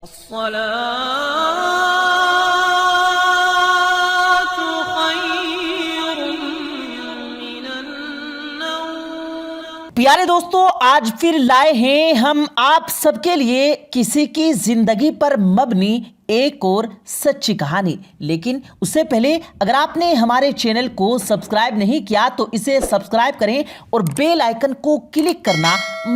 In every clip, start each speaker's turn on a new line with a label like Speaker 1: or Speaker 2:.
Speaker 1: الصلاة خير من النوم۔
Speaker 2: پیارے دوستو، آج پھر لائے ہیں ہم آپ سب کے لیے کسی کی زندگی پر مبنی ایک اور سچی کہانی۔ لیکن اس سے پہلے اگر آپ نے ہمارے چینل کو سبسکرائب نہیں کیا تو اسے سبسکرائب کریں اور بیل آئیکن کو کلک کرنا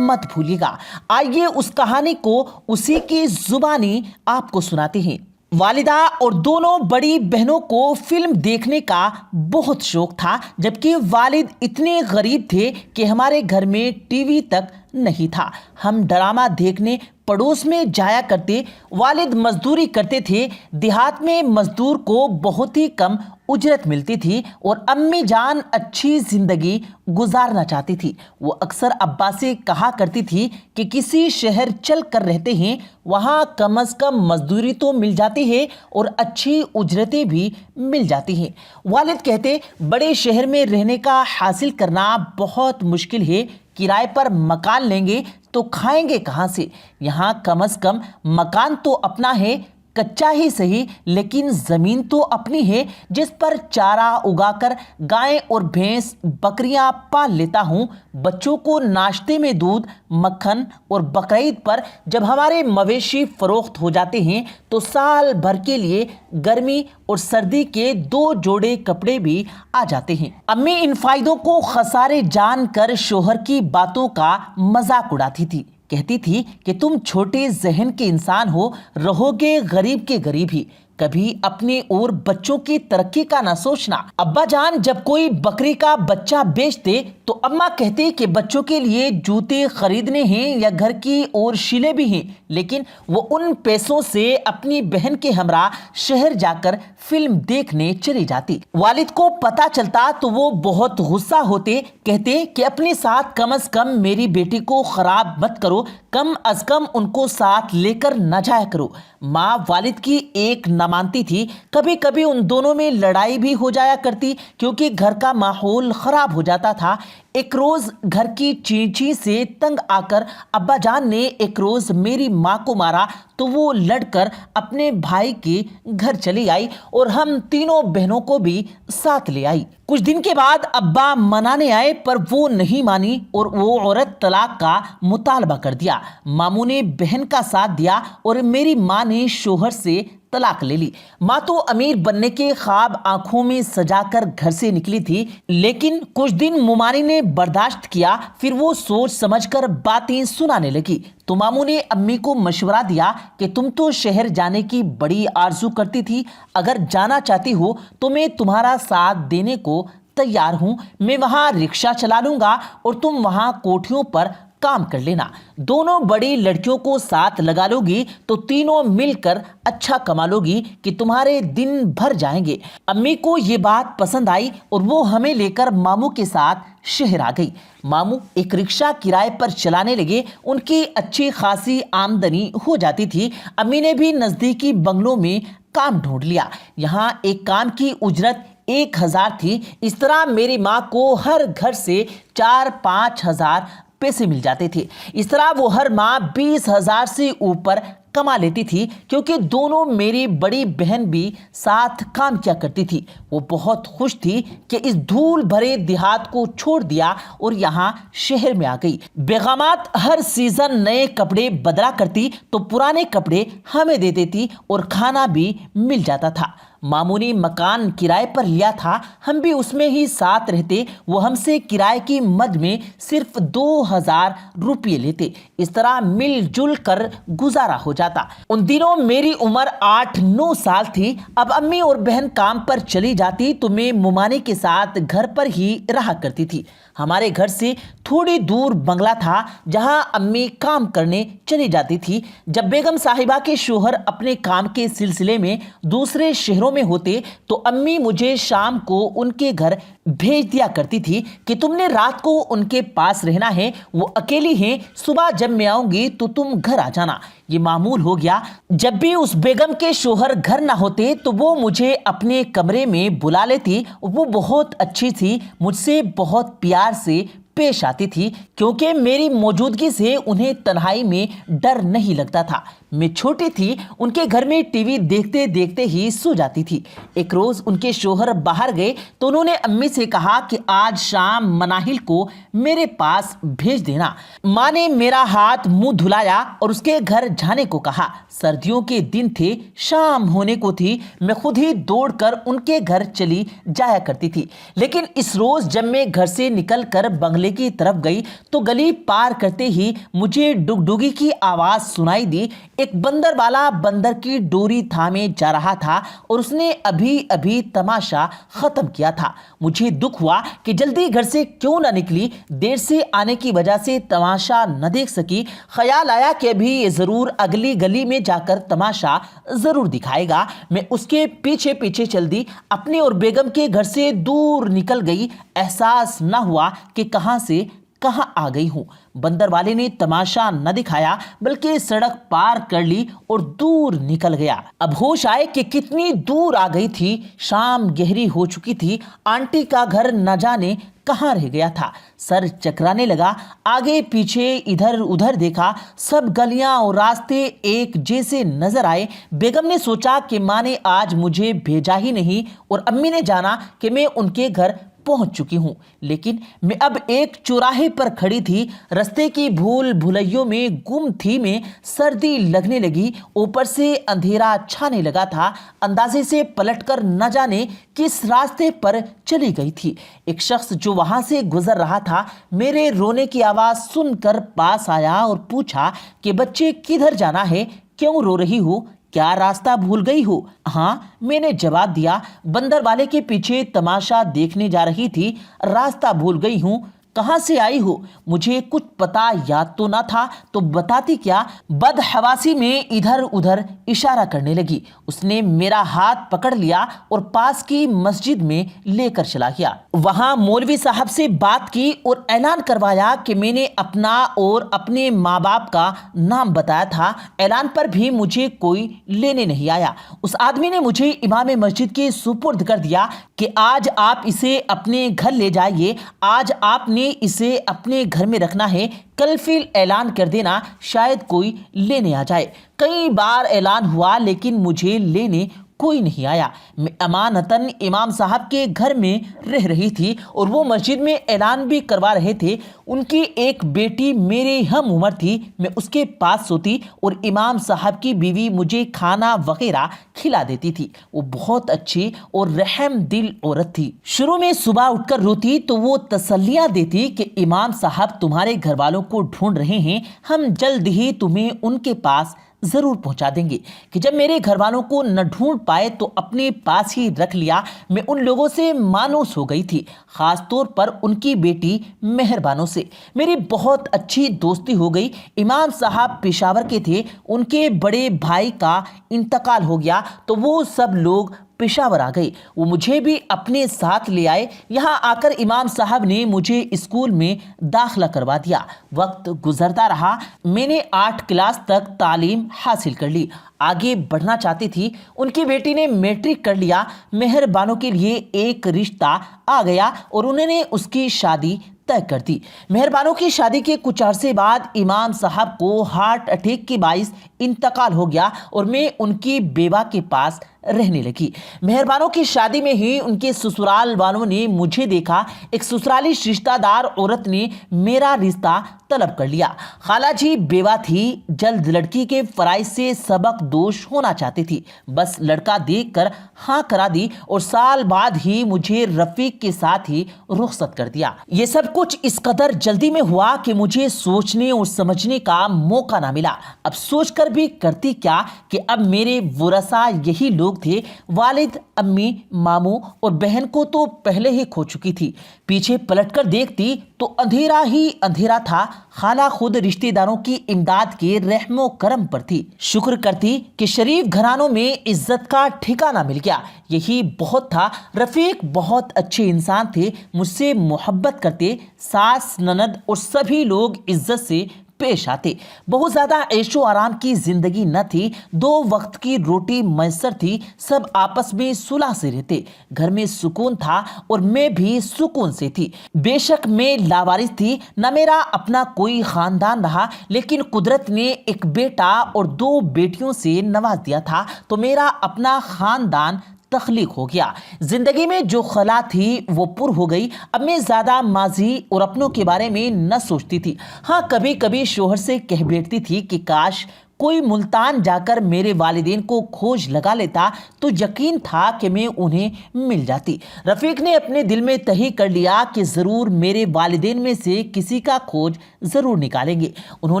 Speaker 2: مت بھولیے گا۔ آئیے اس کہانی کو اسی کی زبانی آپ کو سناتے ہیں۔ والدہ اور دونوں بڑی بہنوں کو فلم دیکھنے کا بہت شوق تھا، جبکہ والد اتنے غریب تھے کہ ہمارے گھر میں ٹی وی تک نہیں تھا۔ ہم ڈرامہ دیکھنے پڑوس میں جایا کرتے۔ والد مزدوری کرتے تھے۔ دیہات میں مزدور کو بہت ہی کم اجرت ملتی تھی اور امی جان اچھی زندگی گزارنا چاہتی تھی۔ وہ اکثر ابا سے کہا کرتی تھی کہ کسی شہر چل کر رہتے ہیں، وہاں کم از کم مزدوری تو مل جاتی ہے اور اچھی اجرتیں بھی مل جاتی ہیں۔ والد کہتے بڑے شہر میں رہنے کا حاصل کرنا بہت مشکل ہے، کرائے پر مکان لیں گے تو کھائیں گے کہاں سے؟ یہاں کم از کم مکان تو اپنا ہے، کچا ہی صحیح لیکن زمین تو اپنی ہے جس پر چارہ اگا کر گائیں اور بھینس بکریاں پال لیتا ہوں۔ بچوں کو ناشتے میں دودھ، مکھن اور بقرعید پر جب ہمارے مویشی فروخت ہو جاتے ہیں تو سال بھر کے لیے گرمی اور سردی کے 2 جوڑے کپڑے بھی آ جاتے ہیں۔ امی ان فائدوں کو خسارے جان کر شوہر کی باتوں کا مذاق اڑاتی تھی۔ کہتی تھی کہ تم چھوٹے ذہن کے انسان ہو، رہو گے غریب کے غریب ہی، کبھی اپنے اور بچوں کی ترقی کا نہ سوچنا۔ ابا جان جب کوئی بکری کا بچہ بیچتے تو اماں کہتے کہ بچوں کے لیے جوتے خریدنے ہیں یا گھر کی اور شیلیں بھی ہیں، لیکن وہ ان پیسوں سے اپنی بہن کے ہمراہ شہر جا کر فلم دیکھنے چلی جاتی۔ والد کو پتہ چلتا تو وہ بہت غصہ ہوتے، کہتے کہ اپنے ساتھ کم از کم میری بیٹی کو خراب مت کرو، کم از کم ان کو ساتھ لے کر نہ جایا کرو۔ ماں والد کی ایک نہ مانتی تھی۔ کبھی کبھی ان دونوں میں لڑائی بھی ہو جایا کرتی کیونکہ گھر کا ماحول خراب ہو جاتا تھا۔ ایک روز گھر کی چینچی سے تنگ آ کر ابا جان نے ایک روز میری ماں کو مارا تو وہ لڑ کر اپنے بھائی کے گھر چلی آئی اور ہم تینوں بہنوں کو بھی ساتھ لے آئی۔ کچھ دن کے بعد ابا منانے آئے پر وہ نہیں مانی اور وہ عورت طلاق کا مطالبہ کر دیا۔ ماموں نے بہن کا ساتھ دیا اور میری ماں نے شوہر سے طلاق لے لی۔ ماں تو امیر بننے کے خواب آنکھوں میں سجا کر گھر سے نکلی تھی، لیکن کچھ دن ممانی نے برداشت کیا، پھر وہ سوچ سمجھ کر باتیں سنانے لگی۔ تو ماموں نے امی کو مشورہ دیا کہ تم تو شہر جانے کی بڑی آرزو کرتی تھی، اگر جانا چاہتی ہو تو میں تمہارا ساتھ دینے کو تیار ہوں، میں وہاں رکشہ چلا لوں گا اور تم وہاں کوٹھیوں پر کام کر لینا۔ دونوں بڑی لڑکیوں کو ساتھ لگا لو گی تو تینوں مل کر اچھا کما لو گی کہ تمہارے دن بھر جائیں گے۔ امی کو یہ بات پسند آئی اور وہ ہمیں لے کر ماموں کے ساتھ شہر آ گئی۔ ماموں ایک رکشہ کرائے پر چلانے لگے، ان کی اچھی خاصی آمدنی ہو جاتی تھی۔ امی نے بھی نزدیکی بنگلوں میں کام ڈھونڈ لیا۔ یہاں ایک کام کی اجرت 1000 تھی۔ اس طرح میری ماں کو ہر گھر سے 4-5 ہزار پیسے مل جاتے تھے۔ اس طرح وہ ہر ماہ 20,000 سے اوپر کما لیتی تھی، کیونکہ دونوں میری بڑی بہن بھی ساتھ کام کیا کرتی تھی۔ وہ بہت خوش تھی کہ اس دھول بھرے دیہات کو چھوڑ دیا اور یہاں شہر میں آ گئی۔ بیگمات ہر سیزن نئے کپڑے بدلا کرتی تو پرانے کپڑے ہمیں دے دیتی اور کھانا بھی مل جاتا تھا۔ ماموں نے مکان کرائے پر لیا تھا، ہم بھی اس میں ہی ساتھ رہتے۔ وہ ہم سے کرائے کی مد میں صرف 2000 روپے لیتے۔ اس طرح مل جل کر گزارا ہو جاتا۔ ان دنوں میری عمر 8-9 سال تھی۔ اب امی اور بہن کام پر چلی جاتی تو میں ممانی کے ساتھ گھر پر ہی رہا کرتی تھی۔ ہمارے گھر سے تھوڑی دور بنگلہ تھا جہاں امی کام کرنے چلی جاتی تھی۔ جب بیگم صاحبہ کے شوہر اپنے کام کے سلسلے میں دوسرے شہروں میں ہوتے تو امی مجھے شام کو ان کے گھر بھیج دیا کرتی تھی کہ تم نے رات کو ان کے پاس رہنا ہے، وہ اکیلی ہیں، صبح جب میں آؤں گی تو تم گھر آ جانا۔ یہ معمول ہو گیا۔ جب بھی اس بیگم کے شوہر گھر نہ ہوتے تو وہ مجھے اپنے کمرے میں بلا لیتی۔ وہ بہت اچھی تھی، مجھ سے بہت پیار سے پیش آتی تھی کیونکہ میری موجودگی سے انہیں تنہائی میں ڈر نہیں لگتا تھا۔ میں چھوٹی تھی ان کے گھر میں ٹی وی دیکھتے دیکھتے ہی سو جاتی تھی۔ ایک روز ان کے شوہر باہر گئے تو انہوں نے امی سے کہا کہ آج شام مناہل کو میرے پاس بھیج دینا۔ ماں نے میرا ہاتھ منہ دھلایا اور اس کے گھر جانے کو کہا۔ سردیوں کے دن تھے، شام ہونے کو تھی، میں خود ہی دوڑ کر ان کے گھر چلی جایا کرتی تھی۔ لیکن اس روز جب میں گھر سے نکل کر بنگلے کی طرف گئی تو گلی پار کرتے ہی مجھے ڈگڈگی کی آواز سنائی دی۔ ایک بندر والا بندر کی ڈوری تھامے جا رہا تھا اور اس نے ابھی ابھی تماشا ختم کیا تھا۔ مجھے دکھ ہوا کہ جلدی گھر سے کیوں نہ نکلی، دیر سے آنے کی وجہ سے تماشا نہ دیکھ سکی۔ خیال آیا کہ ابھی یہ ضرور اگلی گلی میں جا کر تماشا ضرور دکھائے گا۔ میں اس کے پیچھے پیچھے چل دی، اپنے اور بیگم کے گھر سے دور نکل گئی۔ احساس نہ ہوا کہ کہاں سے کہاں آ گئی ہوں۔ بندر والے نے تماشا نہ دکھایا بلکہ سڑک پار کر لی اور دور نکل گیا۔ اب ہوش آئے کہ کتنی دور آ گئی تھی۔ شام گہری ہو چکی تھی۔ آنٹی کا گھر نہ جانے کہاں رہ گیا تھا۔ سر چکرانے لگا، آگے پیچھے ادھر ادھر دیکھا، سب گلیاں اور راستے ایک جیسے نظر آئے۔ بیگم نے سوچا کہ ماں نے آج مجھے بھیجا ہی نہیں اور امی نے جانا کہ میں ان کے گھر پہنچ چکی ہوں۔ لیکن میں اب ایک چوراہے پر کھڑی تھی، رستے کی بھول بھلائیوں میں گم تھی میں۔ سردی لگنے لگی، اوپر سے اندھیرا چھانے لگا تھا۔ اندازے سے پلٹ کر نہ جانے کس راستے پر چلی گئی تھی۔ ایک شخص جو وہاں سے گزر رہا تھا میرے رونے کی آواز سن کر پاس آیا اور پوچھا کہ بچے کدھر جانا ہے، کیوں رو رہی ہو، کیا راستہ بھول گئی ہو؟ ہاں، میں نے جواب دیا۔ بندر والے کے پیچھے تماشا دیکھنے جا رہی تھی۔ راستہ بھول گئی ہوں؟ کہاں سے آئی ہو؟ مجھے کچھ پتا یاد تو نہ تھا تو بتاتی کیا؟ بدحواسی میں ادھر ادھر اشارہ کرنے لگی۔ اس نے میرا ہاتھ پکڑ لیا اور پاس کی مسجد میں لے کر چلا گیا۔ وہاں مولوی صاحب سے بات کی اور اعلان کروایا کہ میں نے اپنا اور اپنے ماں باپ کا نام بتایا تھا۔ اعلان پر بھی مجھے کوئی لینے نہیں آیا۔ اس آدمی نے مجھے امام مسجد کے سپرد کر دیا کہ آج آپ اسے اپنے گھر لے جائیے، آج آپ نے اسے اپنے گھر میں رکھنا ہے، کل فی اعلان کر دینا، شاید کوئی لینے آ جائے۔ کئی بار اعلان ہوا لیکن مجھے لینے کوئی نہیں آیا۔ میں امانتاً امام صاحب کے گھر میں رہ رہی تھی اور وہ مسجد میں اعلان بھی کروا رہے تھے۔ ان کی ایک بیٹی میرے ہم عمر تھی، میں اس کے پاس سوتی اور امام صاحب کی بیوی مجھے کھانا وغیرہ کھلا دیتی تھی۔ وہ بہت اچھی اور رحم دل عورت تھی۔ شروع میں صبح اٹھ کر روتی تو وہ تسلیاں دیتی کہ امام صاحب تمہارے گھر والوں کو ڈھونڈ رہے ہیں، ہم جلد ہی تمہیں ان کے پاس ضرور پہنچا دیں گے۔ کہ جب میرے گھر والوں کو نہ ڈھونڈ پائے تو اپنے پاس ہی رکھ لیا۔ میں ان لوگوں سے مانوس ہو گئی تھی، خاص طور پر ان کی بیٹی مہربانوں سے میری بہت اچھی دوستی ہو گئی۔ امام صاحب پشاور کے تھے، ان کے بڑے بھائی کا انتقال ہو گیا تو وہ سب لوگ پشاور آ گئے۔ وہ مجھے بھی اپنے ساتھ لے آئے۔ یہاں آ کر امام صاحب نے مجھے اسکول میں داخلہ کروا دیا۔ وقت گزرتا رہا، میں نے 8 کلاس تک تعلیم حاصل کر لی۔ آگے بڑھنا چاہتی تھی۔ ان کی بیٹی نے میٹرک کر لیا۔ مہربانوں کے لیے ایک رشتہ آ گیا اور انہوں نے اس کی شادی طے کر دی۔ مہربانوں کی شادی کے کچھ عرصے بعد امام صاحب کو ہارٹ اٹیک کے باعث انتقال ہو گیا اور میں ان کی بیوہ کے پاس رہنے لگی۔ مہربانوں کی شادی میں ہی ان کے سسرال والوں نے مجھے دیکھا۔ ایک سسرالی رشتہ دار عورت نے میرا رشتہ طلب کر لیا۔ خالہ جی بیوہ تھی، جلد لڑکی کے فرائض سے سبق دوش ہونا چاہتی تھی، بس لڑکا دیکھ کر ہاں کرا دی اور سال بعد ہی مجھے رفیق کے ساتھ ہی رخصت کر دیا۔ یہ سب کچھ اس قدر جلدی میں ہوا کہ مجھے سوچنے اور سمجھنے کا موقع نہ ملا۔ اب سوچ کر بھی کرتی کیا کہ اب میرے ورثہ یہی لوگ تھے۔ والد، امی، ماموں اور بہن کو تو پہلے ہی کھو چکی تھی۔ پیچھے پلٹ کر دیکھتی تو اندھیرا ہی اندھیرا تھا۔ خالہ خود رشتہ داروں کی امداد کے رحم و کرم پر تھی۔ شکر کرتی کہ شریف گھرانوں میں عزت کا ٹھکانہ مل گیا، یہی بہت تھا۔ رفیق بہت اچھے انسان تھے، مجھ سے محبت کرتے۔ ساس، نند اور سبھی لوگ عزت سے پیش آتے۔ بہت زیادہ عیش و آرام کی زندگی نہ تھی، 2 وقت کی روٹی میسر تھی، سب آپس میں صلح سے رہتے، گھر میں سکون تھا اور میں بھی سکون سے تھی۔ بے شک میں لاوارث تھی، نہ میرا اپنا کوئی خاندان رہا، لیکن قدرت نے ایک بیٹا اور 2 بیٹیوں سے نواز دیا تھا تو میرا اپنا خاندان تخلیق ہو گیا۔ زندگی میں جو خلا تھی وہ پر ہو گئی۔ اب میں زیادہ ماضی اور اپنوں کے بارے میں نہ سوچتی تھی۔ ہاں کبھی کبھی شوہر سے کہہ بیٹھتی تھی کہ کاش کوئی ملتان جا کر میرے والدین کو کھوج لگا لیتا تو یقین تھا کہ میں انہیں مل جاتی۔ رفیق نے اپنے دل میں طے کر لیا کہ ضرور میرے والدین میں سے کسی کا کھوج ضرور نکالیں گے۔ انہوں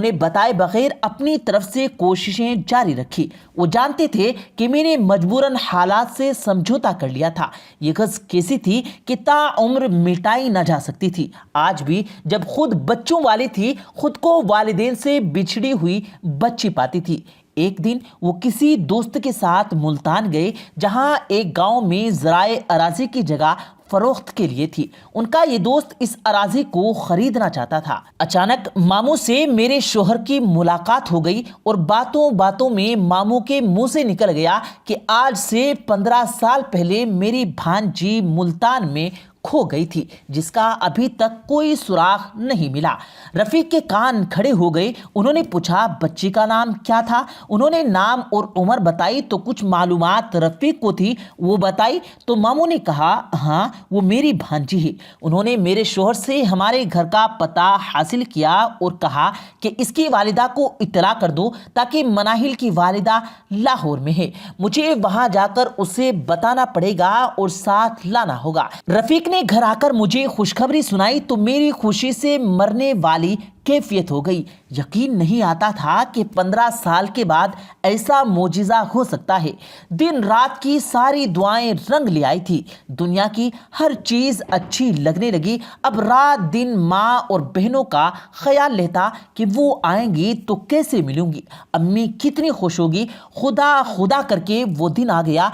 Speaker 2: نے بتائے بغیر اپنی طرف سے کوششیں جاری رکھی۔ وہ جانتے تھے کہ میں نے مجبوراً حالات سے سمجھوتا کر لیا تھا۔ یہ غرض کیسی تھی کہ تا عمر مٹائی نہ جا سکتی تھی۔ آج بھی جب خود بچوں والی تھی، خود کو والدین سے بچھڑی ہوئی بچی پاتی تھی۔ ایک دن وہ کسی دوست کے ساتھ ملتان گئے، جہاں ایک گاؤں میں زرائع اراضی کی جگہ فروخت کے لیے تھی۔ ان کا یہ دوست اس اراضی کو خریدنا چاہتا تھا۔ اچانک ماموں سے میرے شوہر کی ملاقات ہو گئی اور باتوں باتوں میں ماموں کے منہ سے نکل گیا کہ آج سے 15 سال پہلے میری بھانجی ملتان میں کھو گئی تھی، جس کا ابھی تک کوئی سراغ نہیں ملا۔ رفیق کے کان کھڑے ہو گئے۔ انہوں نے پوچھا بچی کا نام کیا تھا؟ انہوں نے نام اور عمر بتائی تو کچھ معلومات رفیق کو تھی وہ بتائی تو ماموں نے کہا ہاں وہ میری بھانجی ہے۔ انہوں نے میرے شوہر سے ہمارے گھر کا پتہ حاصل کیا اور کہا کہ اس کی والدہ کو اطلاع کر دو تاکہ مناہل کی والدہ لاہور میں ہے، مجھے وہاں جا کر اسے بتانا پڑے گا اور ساتھ لانا ہوگا۔ رفیق نے گھر آ کر مجھے خوشخبری سنائی تو میری خوشی سے مرنے والی کیفیت ہو گئی۔ یقین نہیں آتا تھا کہ 15 سال کے بعد ایسا معجزہ ہو سکتا ہے۔ دن رات کی ساری دعائیں رنگ لے آئی تھی، دنیا کی ہر چیز اچھی لگنے لگی۔ اب رات دن ماں اور بہنوں کا خیال لیتا کہ وہ آئیں گی تو کیسے ملوں گی، امی کتنی خوش ہوگی۔ خدا خدا کر کے وہ دن آ گیا۔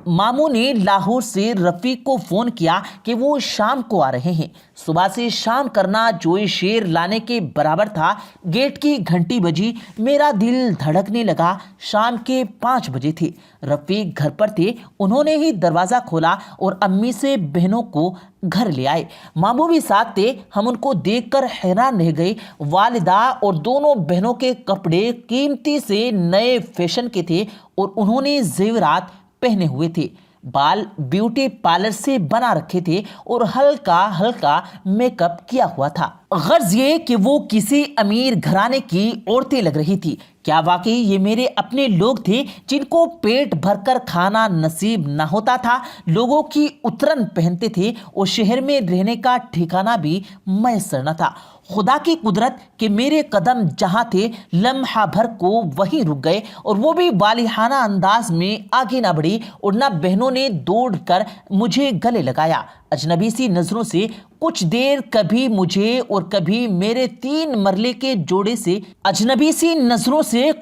Speaker 2: ماموں نے لاہور سے رفیق کو فون کیا کہ وہ شام کو آ رہے ہیں۔ صبح سے شام کرنا جوئی شیر لانے کے برابر تھا۔ گیٹ کی گھنٹی بجی، میرا دل دھڑکنے لگا۔ شام کے 5 بجے تھے۔ رفیق گھر پر تھے۔ انہوں نے ہی دروازہ کھولا اور امی سے بہنوں کو گھر لے آئے۔ ماموں بھی ساتھ تھے۔ ہم ان کو دیکھ کر حیران رہ گئے۔ والدہ اور دونوں بہنوں کے کپڑے قیمتی سے نئے فیشن کے تھے اور انہوں نے زیورات پہنے ہوئے تھے، بال بیوٹی پارلر سے بنا رکھے تھے اور ہلکا ہلکا میک اپ کیا ہوا تھا۔ غرض یہ کہ وہ کسی امیر گھرانے کی عورتیں لگ رہی تھی۔ کیا واقعی یہ میرے اپنے لوگ تھے جن کو پیٹ بھر کر کھانا نصیب نہ ہوتا تھا، لوگوں کی اترن پہنتے تھے اور شہر میں رہنے کا ٹھکانہ بھی میسر نہ تھا؟ خدا کی قدرت کہ میرے قدم جہاں تھے لمحہ بھر کو وہیں رک گئے، اور وہ بھی والہانہ انداز میں آگے نہ بڑھی اور نہ بہنوں نے دوڑ کر مجھے گلے لگایا۔ اجنبی سی نظروں سے کچھ دیر کبھی مجھے اور کبھی میرے 3 مرلے کے جوڑے سے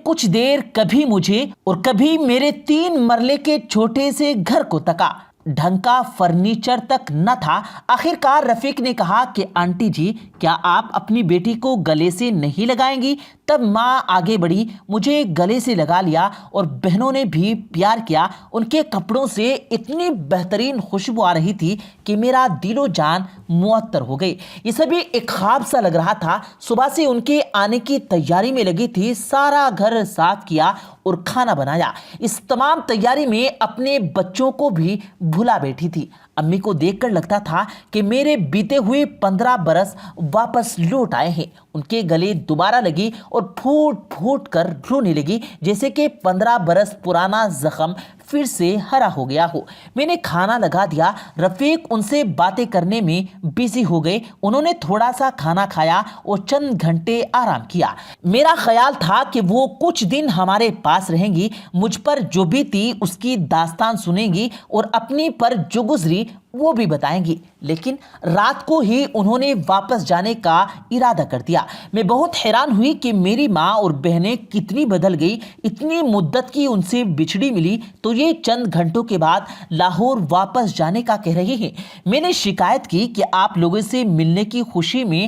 Speaker 2: کچھ دیر کبھی مجھے اور کبھی میرے 3 مرلے کے چھوٹے سے گھر کو تکا۔ ڈھنگ کا فرنیچر تک نہ تھا۔ آخر کار رفیق نے کہا کہ آنٹی جی کیا آپ اپنی بیٹی کو گلے سے نہیں لگائیں گی؟ تب ماں آگے بڑھی، مجھے گلے سے لگا لیا اور بہنوں نے بھی پیار کیا۔ ان کے کپڑوں سے اتنی بہترین خوشبو آ رہی تھی کہ میرا دل و جان معطر ہو گئی۔ یہ سبھی ایک خواب سا لگ رہا تھا۔ صبح سے ان کے آنے کی تیاری میں لگی تھی، سارا گھر صاف کیا اور کھانا بنایا۔ اس تمام تیاری میں اپنے بچوں کو بھی بھلا بیٹھی تھی۔ امی کو دیکھ کر لگتا تھا کہ میرے بیتے ہوئے 15 برس واپس لوٹ آئے ہیں۔ ان کے گلے دوبارہ لگی اور پھوٹ پھوٹ کر رونے لگی، جیسے کہ 15 برس پرانا زخم پھر سے ہرا ہو گیا ہو۔ میں نے کھانا لگا دیا۔ رفیق ان سے باتیں کرنے میں بزی ہو گئے۔ انہوں نے تھوڑا سا کھانا کھایا اور چند گھنٹے آرام کیا۔ میرا خیال تھا کہ وہ کچھ دن ہمارے پاس رہیں گی، مجھ پر جو بھی تھی اس کی داستان سنیں گی اور اپنی پر جو گزری وہ بھی بتائیں گی، لیکن رات کو ہی انہوں نے واپس جانے کا ارادہ کر دیا۔ میں بہت حیران ہوئی کہ میری ماں اور بہنیں کتنی بدل گئی، اتنی مدت کی ان سے بچھڑی ملی تو یہ چند گھنٹوں کے بعد لاہور واپس جانے کا کہہ رہی ہیں۔ میں نے شکایت کی کہ آپ لوگوں سے ملنے کی خوشی میں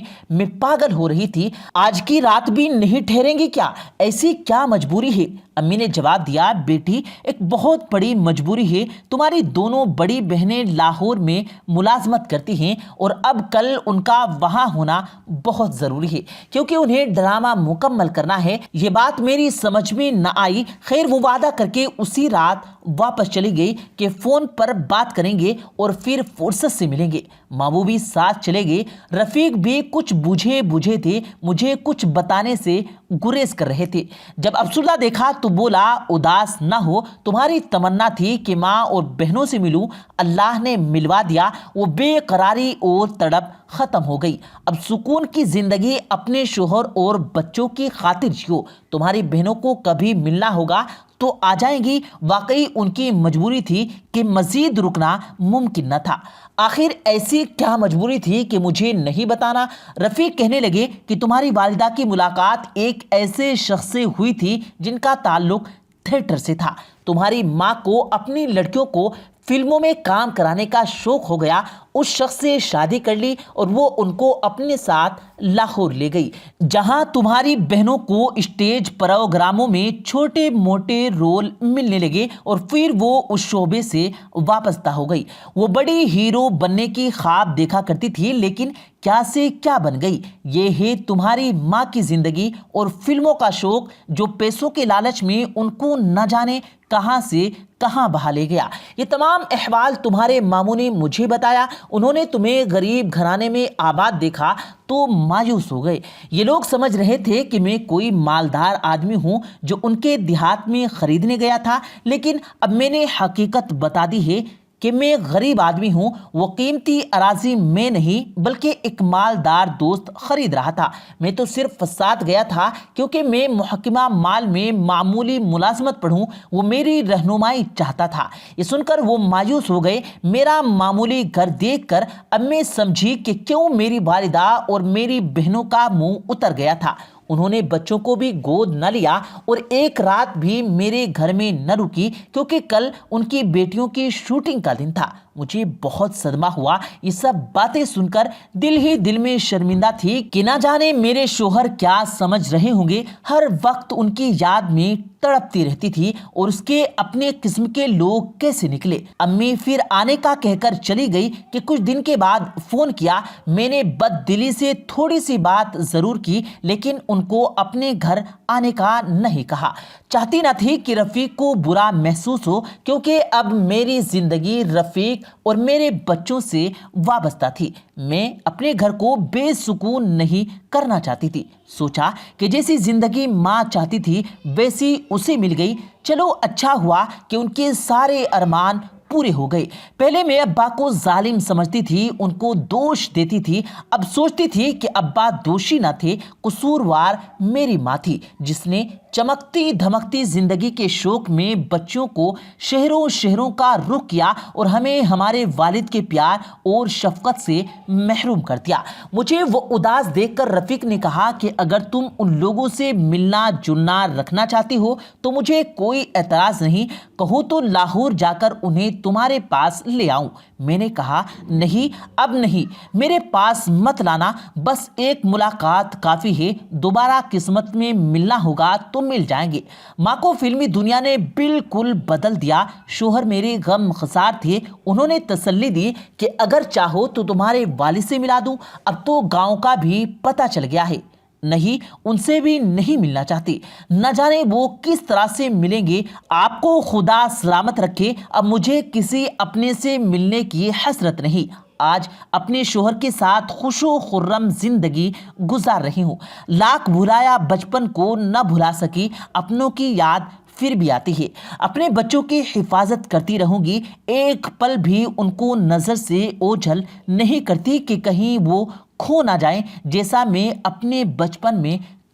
Speaker 2: پاگل ہو رہی تھی، آج کی رات بھی نہیں ٹھہریں گی کیا؟ ایسی کیا مجبوری ہے؟ امی نے جواب دیا، بیٹی ایک بہت بڑی مجبوری ہے، تمہاری دونوں بڑی بہنیں لاہور میں ملازمت کرتی ہیں اور اب کل ان کا وہاں ہونا بہت ضروری ہے کیونکہ انہیں ڈرامہ مکمل کرنا ہے۔ یہ بات میری سمجھ میں نہ آئی۔ خیر وہ وعدہ کر کے اسی رات واپس چلی گئی کہ فون پر بات کریں گے اور پھر فرصت سے ملیں گے۔ ماموں بھی ساتھ چلے گئے۔ رفیق بھی کچھ بوجھے تھے، مجھے کچھ بتانے سے گریز کر رہے تھے۔ جب افسردہ دیکھا تو بولا، اداس نہ ہو، تمہاری تمنا تھی کہ ماں اور بہنوں سے ملوں، اللہ نے ملوا دیا۔ وہ بے قراری اور تڑپ ختم ہو گئی۔ اب سکون کی زندگی اپنے شوہر اور بچوں کی خاطر جیو۔ تمہاری بہنوں کو کبھی ملنا ہوگا تو آ جائیں گی۔ واقعی ان کی مجبوری تھی کہ مزید رکنا ممکن نہ تھا۔ آخر ایسی کیا مجبوری تھی کہ مجھے نہیں بتانا؟ رفیق کہنے لگے کہ تمہاری والدہ کی ملاقات ایک ایسے شخص سے ہوئی تھی جن کا تعلق تھیٹر سے تھا۔ تمہاری ماں کو اپنی لڑکیوں کو فلموں میں کام کرانے کا شوق ہو گیا، اس شخص سے شادی کر لی اور وہ ان کو اپنے ساتھ لاہور لے گئی، جہاں تمہاری بہنوں کو اسٹیج پروگراموں میں چھوٹے موٹے رول ملنے لگے اور پھر وہ اس شعبے سے وابستہ ہو گئی۔ وہ بڑی ہیرو بننے کی خواب دیکھا کرتی تھی، لیکن کیا سے کیا بن گئی۔ یہ ہے تمہاری ماں کی زندگی اور فلموں کا شوق جو پیسوں کے لالچ میں ان کو نہ جانے کہاں سے کہاں بہا لے گیا۔ یہ تمام احوال تمہارے ماموں نے مجھے بتایا۔ انہوں نے تمہیں غریب گھرانے میں آباد دیکھا تو مایوس ہو گئے۔ یہ لوگ سمجھ رہے تھے کہ میں کوئی مالدار آدمی ہوں جو ان کے دیہات میں خریدنے گیا تھا، لیکن اب میں نے حقیقت بتا دی ہے کہ میں غریب آدمی ہوں۔ وہ قیمتی اراضی میں نہیں بلکہ ایک مالدار دوست خرید رہا تھا۔ میں تو صرف ساتھ گیا تھا کیونکہ میں محکمہ مال میں معمولی ملازمت پر ہوں۔ وہ میری رہنمائی چاہتا تھا۔ یہ سن کر وہ مایوس ہو گئے۔ میرا معمولی گھر دیکھ کر اب میں سمجھی کہ کیوں میری والدہ اور میری بہنوں کا منہ اتر گیا تھا۔ انہوں نے بچوں کو بھی گود نہ لیا اور ایک رات بھی میرے گھر میں نہ رکی کیونکہ کل ان کی بیٹیوں کی شوٹنگ کا دن تھا۔ مجھے بہت صدمہ ہوا۔ یہ سب باتیں سن کر دل ہی دل میں شرمندہ تھی کہ نہ جانے میرے شوہر کیا سمجھ رہے ہوں گے۔ ہر وقت ان کی یاد میں تڑپتی رہتی تھی اور اس کے اپنے قسم کے لوگ کیسے نکلے۔ امی پھر آنے کا کہہ کر چلی گئی کہ کچھ دن کے بعد فون کیا۔ میں نے بد دلی سے تھوڑی سی بات ضرور کی، لیکن ان کو اپنے گھر آنے کا نہیں کہا۔ چاہتی نہ تھی کہ رفیق کو برا محسوس ہو کیونکہ اب میری زندگی رفیق اور میرے بچوں سے وابستہ تھی۔ میں اپنے گھر کو بے سکون نہیں کرنا چاہتی تھی۔ سوچا کہ جیسی زندگی ماں چاہتی تھی ویسی اسے مل گئی۔ چلو اچھا ہوا کہ ان کے سارے ارمان پورے ہو گئے۔ پہلے میں ابا کو ظالم سمجھتی تھی، ان کو دوش دیتی تھی۔ اب سوچتی تھی کہ ابا دوشی نہ تھے، قصوروار میری ماں تھی جس نے چمکتی دھمکتی زندگی کے شوق میں بچوں کو شہروں کا رخ کیا اور ہمیں ہمارے والد کے پیار اور شفقت سے محروم کر دیا۔ مجھے وہ اداس دیکھ کر رفیق نے کہا کہ اگر تم ان لوگوں سے ملنا جلنا رکھنا چاہتی ہو تو مجھے کوئی اعتراض نہیں، کہو تو لاہور جا کر انہیں تمہارے پاس لے آؤں۔ میں نے کہا نہیں، اب نہیں، میرے پاس مت لانا، بس ایک ملاقات کافی ہے، دوبارہ قسمت میں ملنا ہوگا تو مل جائیں گے۔ ماں کو فلمی دنیا نے بالکل بدل دیا۔ شوہر میرے غم خسار تھے، انہوں نے تسلی دی کہ اگر چاہو تو تمہارے والد سے ملا دوں، اب تو گاؤں کا بھی پتہ چل گیا ہے۔ نہیں، ان سے بھی نہیں ملنا چاہتی، نہ جانے وہ کس طرح سے ملیں گے۔ آپ کو خدا سلامت رکھے۔ اب مجھے کسی اپنے سے ملنے کی حسرت نہیں۔ آج اپنے شوہر کے ساتھ خوش و خرم زندگی گزار رہی ہوں۔ لاکھ بھلایا بچپن کو نہ بھلا سکی، اپنوں کی یاد پھر بھی آتی ہے۔ اپنے بچوں کی حفاظت کرتی رہوں گی، ایک پل بھی ان کو نظر سے اوجھل نہیں کرتی کہ کہیں وہ کھو نہ جائیں، جیسا میں اپنے بچپن میں